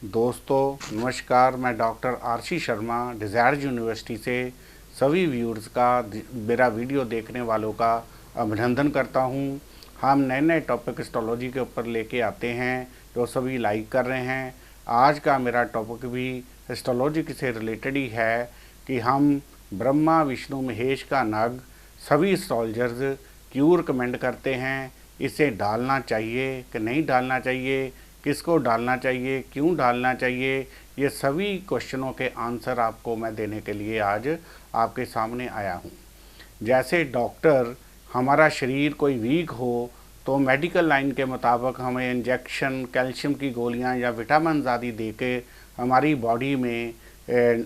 दोस्तों नमस्कार, मैं doctor RC Sharma desire university से सभी व्यूअर्स का मेरा वीडियो देखने वालों का अभिनंदन करता हूं। हम नए नए टॉपिक एस्ट्रोलॉजी के ऊपर लेके आते हैं जो सभी लाइक कर रहे हैं। आज का मेरा टॉपिक भी एस्ट्रोलॉजी से रिलेटेड ही है कि हम ब्रह्मा विष्णु महेश का नग सभी एस्ट्रोलजर्स क्यों रिकमेंड करते हैं, इसे डालना चाहिए कि नहीं डालना चाहिए, किसको डालना चाहिए, क्यों डालना चाहिए, ये सभी क्वेश्चनों के आंसर आपको मैं देने के लिए आज आपके सामने आया हूँ। जैसे डॉक्टर हमारा शरीर कोई वीक हो तो मेडिकल लाइन के मुताबिक हमें इंजेक्शन, कैल्शियम की गोलियाँ या विटामिन आदि दे के हमारी बॉडी में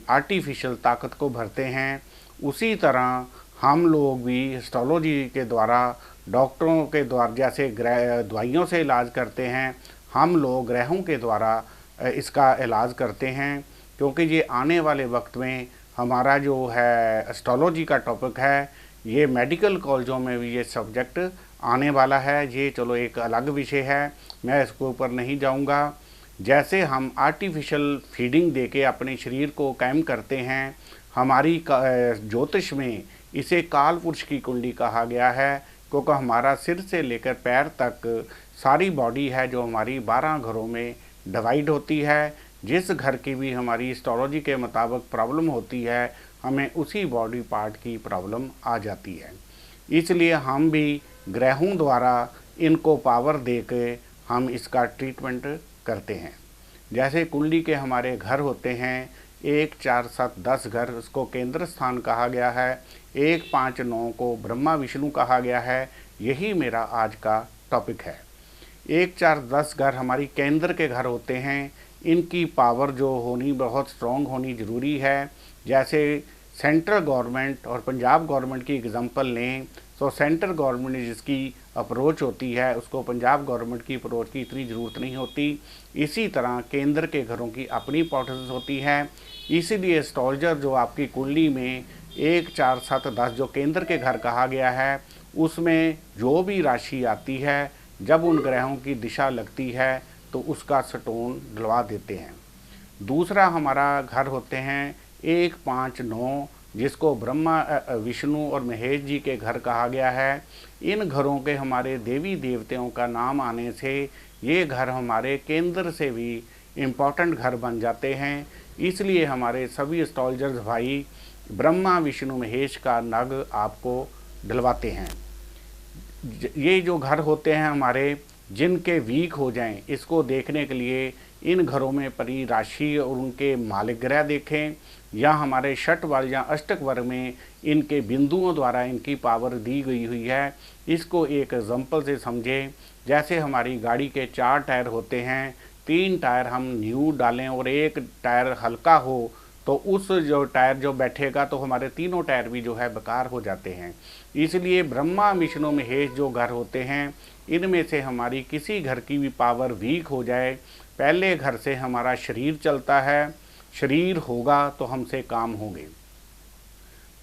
आर्टिफिशियल ताकत को भरते हैं, उसी तरह हम लोग भी एस्ट्रोलॉजी के द्वारा डॉक्टरों के द्वारा जैसे दवाइयों से इलाज करते हैं, हम लोग ग्रहों के द्वारा इसका इलाज करते हैं। क्योंकि ये आने वाले वक्त में हमारा जो है एस्ट्रोलॉजी का टॉपिक है, ये मेडिकल कॉलेजों में भी ये सब्जेक्ट आने वाला है। ये चलो एक अलग विषय है, मैं इसके ऊपर नहीं जाऊंगा। जैसे हम आर्टिफिशियल फीडिंग देके अपने शरीर को कायम करते हैं, हमारी ज्योतिष में इसे काल पुरुष की कुंडली कहा गया है, क्योंकि हमारा सिर से लेकर पैर तक सारी बॉडी है जो हमारी 12 घरों में डिवाइड होती है। जिस घर की भी हमारी एस्ट्रोलॉजी के मुताबिक प्रॉब्लम होती है, हमें उसी बॉडी पार्ट की प्रॉब्लम आ जाती है। इसलिए हम भी ग्रहों द्वारा इनको पावर दे के हम इसका ट्रीटमेंट करते हैं। जैसे कुंडली के हमारे घर होते हैं 1, 4, 7, 10 घर, उसको केंद्र स्थान कहा गया है। 1, 5, 9 को ब्रह्मा विष्णु कहा गया है। यही मेरा आज का टॉपिक है। 1, 4, 10 घर हमारी केंद्र के घर होते हैं। इनकी पावर जो होनी बहुत स्ट्रॉन्ग होनी ज़रूरी है। जैसे सेंट्रल गवर्नमेंट और पंजाब गवर्नमेंट की एग्जांपल लें तो सेंट्रल गवर्नमेंट जिसकी अप्रोच होती है उसको पंजाब गवर्नमेंट की अप्रोच की इतनी ज़रूरत नहीं होती। इसी तरह केंद्र के घरों की अपनी इंपॉर्टेंस होती है। इसीलिए एस्ट्रोलॉजर जो आपकी कुंडली में 1, 4, 7, 10 जो केंद्र के घर कहा गया है, उसमें जो भी राशि आती है, जब उन ग्रहों की दिशा लगती है तो उसका स्टोन डलवा देते हैं। दूसरा हमारा घर होते हैं 1, 5, 9 जिसको ब्रह्मा विष्णु और महेश जी के घर कहा गया है। इन घरों के हमारे देवी देवताओं का नाम आने से ये घर हमारे केंद्र से भी इम्पोर्टेंट घर बन जाते हैं। इसलिए हमारे सभी एस्ट्रोलजर्स भाई ब्रह्मा विष्णु महेश का नग आपको डलवाते हैं। ये जो घर होते हैं हमारे जिनके वीक हो जाएं, इसको देखने के लिए इन घरों में परी राशि और उनके मालिक ग्रह देखें, या हमारे षट वर्ग या अष्टक वर्ग में इनके बिंदुओं द्वारा इनकी पावर दी गई हुई है। इसको एक एग्जांपल से समझें। जैसे हमारी गाड़ी के 4 टायर होते हैं, 3 टायर हम न्यू डालें और 1 टायर हल्का हो तो उस जो टायर जो बैठेगा तो हमारे तीनों टायर भी जो है बेकार हो जाते हैं। इसलिए ब्रह्मा विष्णु महेश जो घर होते हैं, इनमें से हमारी किसी घर की भी पावर वीक हो जाए, पहले घर से हमारा शरीर चलता है, शरीर होगा तो हमसे काम होंगे।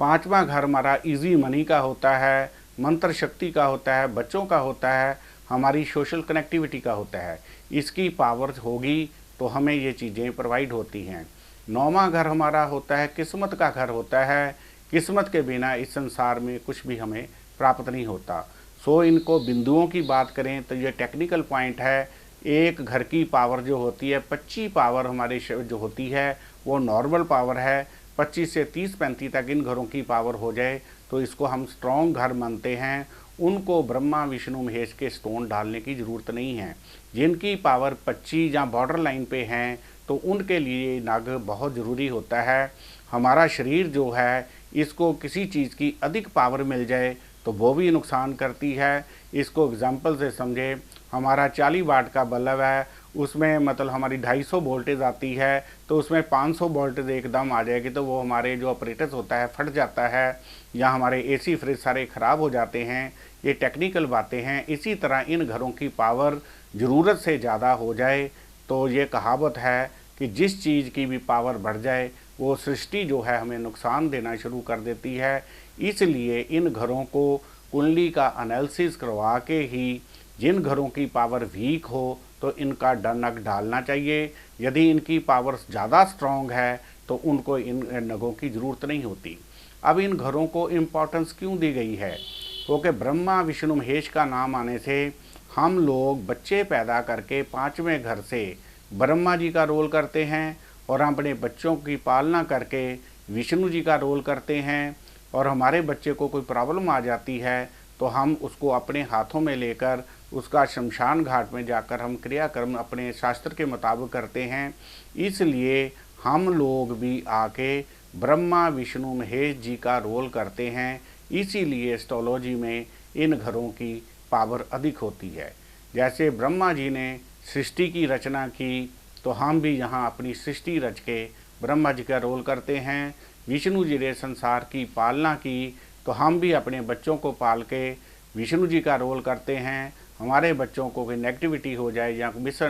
5वां घर हमारा इजी मनी का होता है, मंत्र शक्ति का होता है, बच्चों का होता है, हमारी सोशल कनेक्टिविटी का होता है। इसकी पावर होगी तो हमें ये चीज़ें प्रोवाइड होती हैं। 9वां घर हमारा होता है किस्मत का घर होता है। किस्मत के बिना इस संसार में कुछ भी हमें प्राप्त नहीं होता। सो इनको बिंदुओं की बात करें तो ये टेक्निकल पॉइंट है। एक घर की पावर जो होती है 25 पावर हमारे जो होती है वो नॉर्मल पावर है। 25 से 30-35 तक इन घरों की पावर हो जाए तो इसको हम स्ट्रॉन्ग घर मानते हैं। उनको ब्रह्मा विष्णु महेश के स्टोन डालने की ज़रूरत नहीं है। जिनकी पावर 25 या बॉर्डर लाइन पे हैं तो उनके लिए नग बहुत ज़रूरी होता है। हमारा शरीर जो है इसको किसी चीज़ की अधिक पावर मिल जाए तो वो भी नुकसान करती है। इसको एग्जांपल से समझे, हमारा 40 वाट का बल्ब है, उसमें मतलब हमारी 250 वोल्टेज आती है तो उसमें 500 वोल्टेज एकदम आ जाएगी तो वो हमारे जो ऑपरेटर्स होता है फट जाता है, या हमारे एसी फ्रिज सारे ख़राब हो जाते हैं। ये टेक्निकल बातें हैं। इसी तरह इन घरों की पावर ज़रूरत से ज़्यादा हो जाए तो ये कहावत है कि जिस चीज़ की भी पावर बढ़ जाए वो सृष्टि जो है हमें नुकसान देना शुरू कर देती है। इसलिए इन घरों को कुंडली का एनालिसिस करवा के ही जिन घरों की पावर वीक हो तो इनका नग डालना चाहिए। यदि इनकी पावर ज़्यादा स्ट्रॉन्ग है तो उनको इन नगों की ज़रूरत नहीं होती। अब इन घरों को इम्पोर्टेंस क्यों दी गई है? क्योंकि ब्रह्मा विष्णु महेश का नाम आने से हम लोग बच्चे पैदा करके पांचवें घर से ब्रह्मा जी का रोल करते हैं और हम अपने बच्चों की पालना करके विष्णु जी का रोल करते हैं। और हमारे बच्चे को कोई प्रॉब्लम आ जाती है तो हम उसको अपने हाथों में लेकर उसका शमशान घाट में जाकर हम क्रियाकर्म अपने शास्त्र के मुताबिक करते हैं। इसलिए हम लोग भी आके ब्रह्मा विष्णु महेश जी का रोल करते हैं। इसीलिए एस्ट्रोलॉजी में इन घरों की पावर अधिक होती है। जैसे ब्रह्मा जी ने सृष्टि की रचना की तो हम भी यहाँ अपनी सृष्टि रच के ब्रह्मा जी का रोल करते हैं। विष्णु जी ने संसार की पालना की तो हम भी अपने बच्चों को पाल के विष्णु जी का रोल करते हैं। हमारे बच्चों को कोई नेगेटिविटी हो जाए या मिस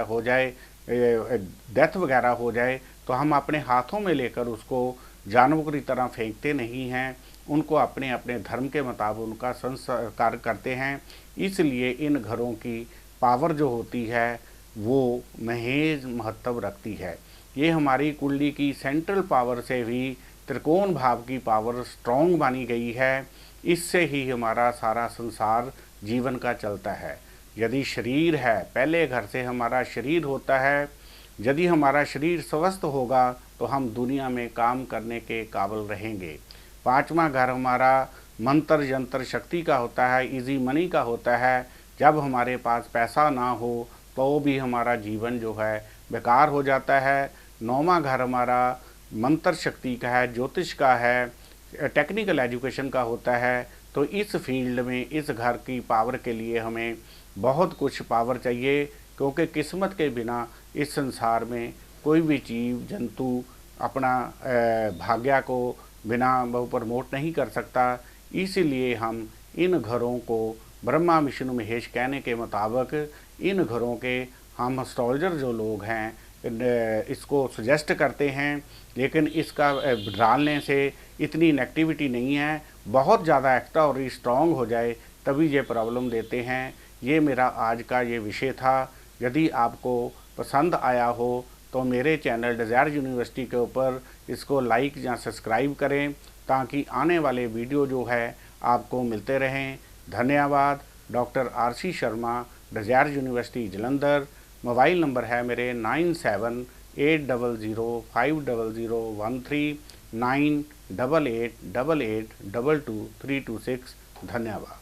हो जाए, डेथ वगैरह हो जाए तो हम अपने हाथों में लेकर उसको जानवरों की तरह फेंकते नहीं हैं, उनको अपने अपने धर्म के मुताबिक उनका संस्कार करते हैं। इसलिए इन घरों की पावर जो होती है वो महेज महत्व रखती है। ये हमारी कुंडली की सेंट्रल पावर से भी त्रिकोण भाव की पावर स्ट्रॉन्ग मानी गई है। इससे ही हमारा सारा संसार जीवन का चलता है। यदि शरीर है, पहले घर से हमारा शरीर होता है। यदि हमारा शरीर स्वस्थ होगा तो हम दुनिया में काम करने के काबिल रहेंगे। पांचवा घर हमारा मंत्र यंत्र शक्ति का होता है, इजी मनी का होता है। जब हमारे पास पैसा ना हो तो भी हमारा जीवन जो है बेकार हो जाता है। नौवां घर हमारा मंत्र शक्ति का है, ज्योतिष का है, टेक्निकल एजुकेशन का होता है। तो इस फील्ड में इस घर की पावर के लिए हमें बहुत कुछ पावर चाहिए, क्योंकि किस्मत के बिना इस संसार में कोई भी जीव जंतु अपना भाग्य को बिना प्रमोट नहीं कर सकता। इसीलिए हम इन घरों को ब्रह्मा विष्णु महेश कहने के मुताबिक इन घरों के हम एस्ट्रोलॉजर जो लोग हैं इसको सजेस्ट करते हैं। लेकिन इसका डालने से इतनी नेगेटिविटी नहीं है। बहुत ज़्यादा एक्स्ट्रा और स्ट्रॉन्ग हो जाए तभी ये प्रॉब्लम देते हैं। ये मेरा आज का ये विषय था। यदि आपको पसंद आया हो तो मेरे चैनल डिज़ायर यूनिवर्सिटी के ऊपर इसको लाइक या सब्सक्राइब करें, ताकि आने वाले वीडियो जो है आपको मिलते रहें। धन्यवाद। Doctor RC Sharma, desire university Jalandhar. Mobile number है मेरे 9780050013 98888222326। धन्यवाद।